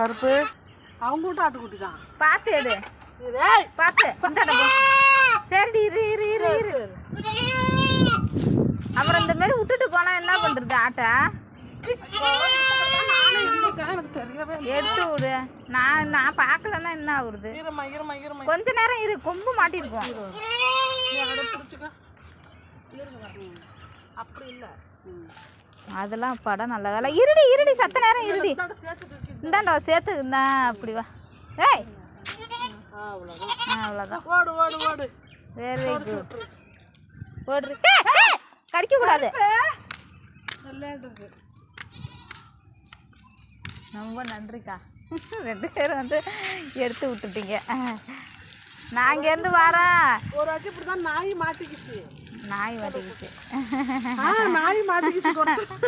கருப்பு அவங்க விட்டு ஆட்டுக்குட்டி தான். பார்த்து எடு, பார்த்து சரிடி. இரு. அப்புறம் இந்த மாதிரி விட்டுட்டு போனா என்ன பண்றது? ஆட்டை எடுத்து விடு. நான் பார்க்கலன்னா என்ன ஆகுறது? கொஞ்ச நேரம் இரு, கொம்பு மாட்டிருக்கோம். அப்படி இல்லை, அதெல்லாம் படம் நல்ல வேலை. இருடி சத்த நேரம் இருடி. இந்தாண்டா சேர்த்து இந்தா அப்படி வா. ஏய் அவ்வளோதான். ஓடு. Very good. ஓடுறி. கடிக்க கூடாது. ரொம்ப நன்றிக்கா. 2 பேரும் வந்து எடுத்து விட்டுட்டீங்க. நான் இங்கேருந்து வரேன். ஒரு வாட்டி இப்படி தான் நாய் மாட்டிக்கிச்சு. நாய் மாட்டிக்கிச்சு.